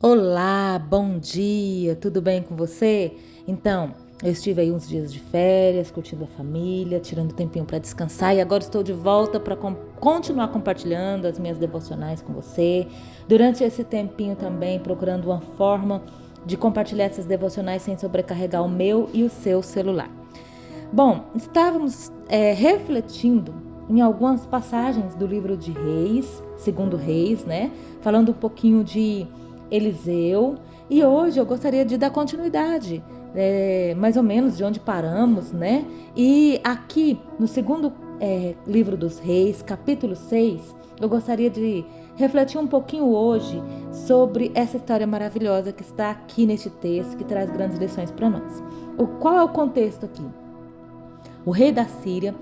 Olá, bom dia, tudo bem com você? Então, eu estive aí uns dias de férias, curtindo a família, tirando tempinho para descansar e agora estou de volta para continuar compartilhando as minhas devocionais com você. Durante esse tempinho também procurando uma forma de compartilhar essas devocionais sem sobrecarregar o meu e o seu celular. Bom, estávamos refletindo em algumas passagens do livro de Reis, segundo Reis, né? Falando um pouquinho de Eliseu. E hoje eu gostaria de dar continuidade, mais ou menos de onde paramos, né? E aqui no segundo livro dos Reis, capítulo 6, eu gostaria de refletir um pouquinho hoje sobre essa história maravilhosa que está aqui neste texto, que traz grandes lições para nós. Qual é o contexto aqui? O rei da Síria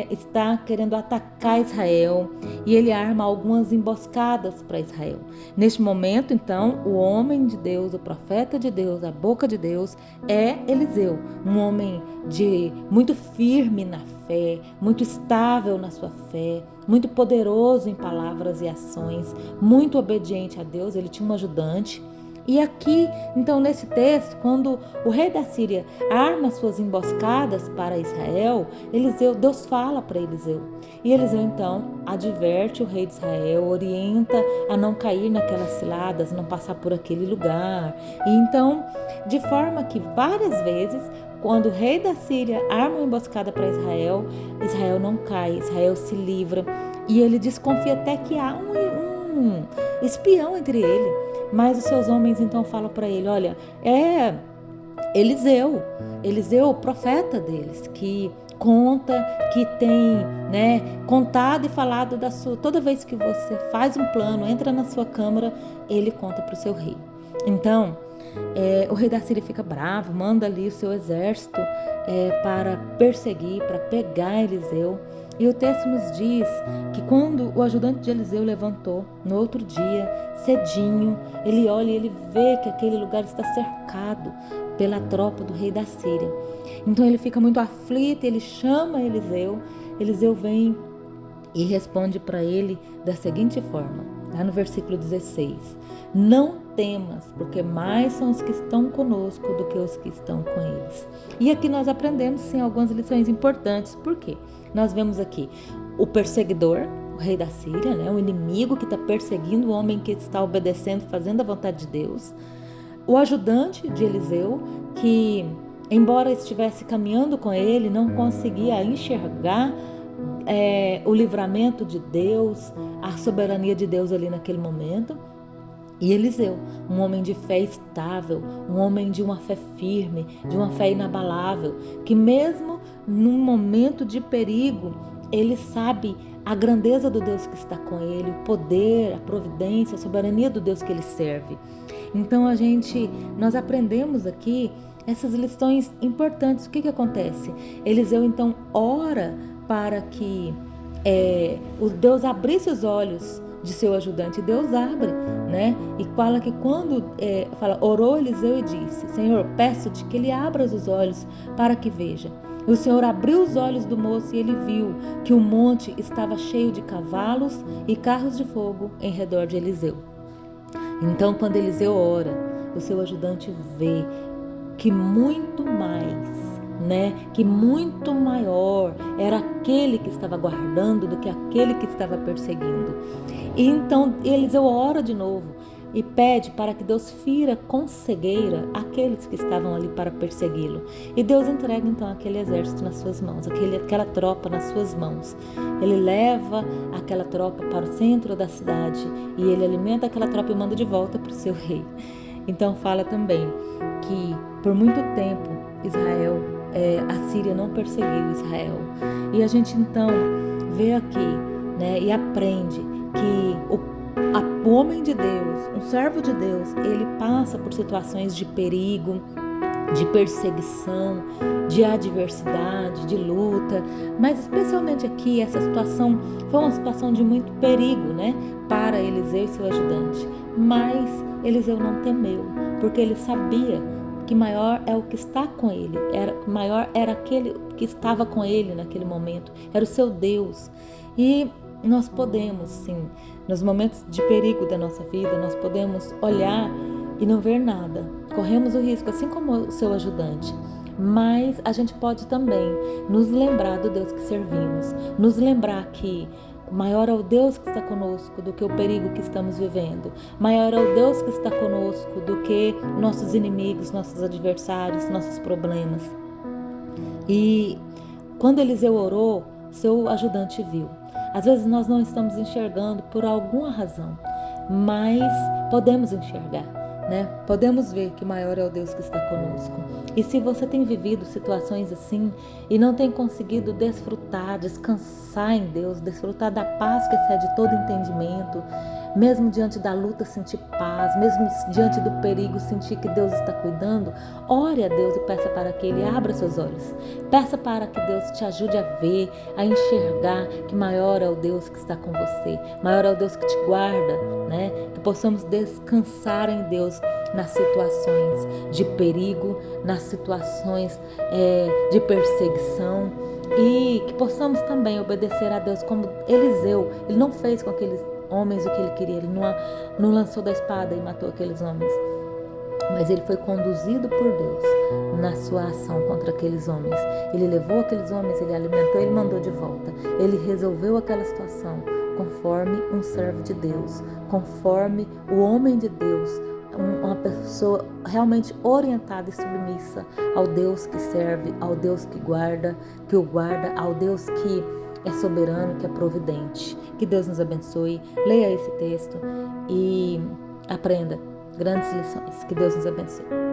está querendo atacar Israel e ele arma algumas emboscadas para Israel. Neste momento, então, o homem de Deus, o profeta de Deus, a boca de Deus é Eliseu, um homem muito firme na fé, muito estável na sua fé, muito poderoso em palavras e ações, muito obediente a Deus. Ele tinha um ajudante. E aqui, então, nesse texto, quando o rei da Síria arma suas emboscadas para Israel, Deus fala para Eliseu. E Eliseu, então, adverte o rei de Israel, orienta a não cair naquelas ciladas, não passar por aquele lugar. E então, de forma que várias vezes, quando o rei da Síria arma uma emboscada para Israel, Israel não cai, Israel se livra. E ele desconfia até que há um espião entre ele. Mas os seus homens então falam para ele, olha, é Eliseu, o profeta deles, que conta, que tem, contado e falado da sua, toda vez que você faz um plano, entra na sua câmara, ele conta para o seu rei. Então, o rei da Síria fica bravo, manda ali o seu exército para perseguir, para pegar Eliseu. E o texto nos diz que quando o ajudante de Eliseu levantou, no outro dia, cedinho, ele olha e ele vê que aquele lugar está cercado pela tropa do rei da Síria. Então ele fica muito aflito, ele chama Eliseu, Eliseu vem e responde para ele da seguinte forma, lá no versículo 16, não temas, porque mais são os que estão conosco do que os que estão com eles. E aqui nós aprendemos sim algumas lições importantes. Por quê? Nós vemos aqui o perseguidor, o rei da Síria, o inimigo que está perseguindo o homem que está obedecendo, fazendo a vontade de Deus. O ajudante de Eliseu, que embora estivesse caminhando com ele, não conseguia enxergar o livramento de Deus, a soberania de Deus ali naquele momento. E Eliseu, um homem de fé estável, um homem de uma fé firme, de uma fé inabalável, que mesmo num momento de perigo, ele sabe a grandeza do Deus que está com ele, o poder, a providência, a soberania do Deus que ele serve. Então nós aprendemos aqui essas lições importantes. O que acontece? Eliseu então ora para que o Deus abrisse os olhos de seu ajudante. Deus abre, e fala que quando orou Eliseu e disse, Senhor, peço-te que ele abra os olhos para que veja. E o Senhor abriu os olhos do moço e ele viu que o monte estava cheio de cavalos e carros de fogo em redor de Eliseu. Então, quando Eliseu ora, o seu ajudante vê que muito mais, que muito maior era aquele que estava guardando do que aquele que estava perseguindo. E então Eliseu ora de novo e pede para que Deus fira com cegueira aqueles que estavam ali para persegui-lo. E Deus entrega então aquele exército nas suas mãos, aquela tropa nas suas mãos. Ele leva aquela tropa para o centro da cidade e ele alimenta aquela tropa e manda de volta para o seu rei. Então fala também que por muito tempo a Síria não perseguiu Israel. E a gente então vê aqui, e aprende que o homem de Deus, um servo de Deus, ele passa por situações de perigo, de perseguição, de adversidade, de luta, mas especialmente aqui essa situação foi uma situação de muito perigo, para Eliseu e seu ajudante. Mas Eliseu não temeu, porque ele sabia que maior é o que está com ele, maior era aquele que estava com ele naquele momento, era o seu Deus. E nós podemos, sim, nos momentos de perigo da nossa vida, nós podemos olhar e não ver nada. Corremos o risco, assim como o seu ajudante. Mas a gente pode também nos lembrar do Deus que servimos, nos lembrar que maior é o Deus que está conosco do que o perigo que estamos vivendo. Maior é o Deus que está conosco do que nossos inimigos, nossos adversários, nossos problemas. E quando Eliseu orou, seu ajudante viu. Às vezes nós não estamos enxergando por alguma razão, mas podemos enxergar, né? Podemos ver que maior é o Deus que está conosco. E se você tem vivido situações assim e não tem conseguido desfrutar, descansar em Deus, desfrutar da paz que excede todo entendimento, mesmo diante da luta sentir paz, mesmo diante do perigo sentir que Deus está cuidando, ore a Deus e peça para que Ele abra seus olhos. Peça para que Deus te ajude a ver, a enxergar que maior é o Deus que está com você, maior é o Deus que te guarda, né? Que possamos descansar em Deus nas situações de perigo, nas situações de perseguição, e que possamos também obedecer a Deus como Eliseu. Ele não fez com aqueles homens o que ele queria, ele não lançou da espada e matou aqueles homens, mas ele foi conduzido por Deus na sua ação contra aqueles homens. Ele levou aqueles homens, ele alimentou, ele mandou de volta, ele resolveu aquela situação conforme um servo de Deus, conforme o homem de Deus, uma pessoa realmente orientada e submissa ao Deus que serve, ao Deus que o guarda, ao Deus que é soberano, que é providente. Que Deus nos abençoe. Leia esse texto e aprenda grandes lições. Que Deus nos abençoe.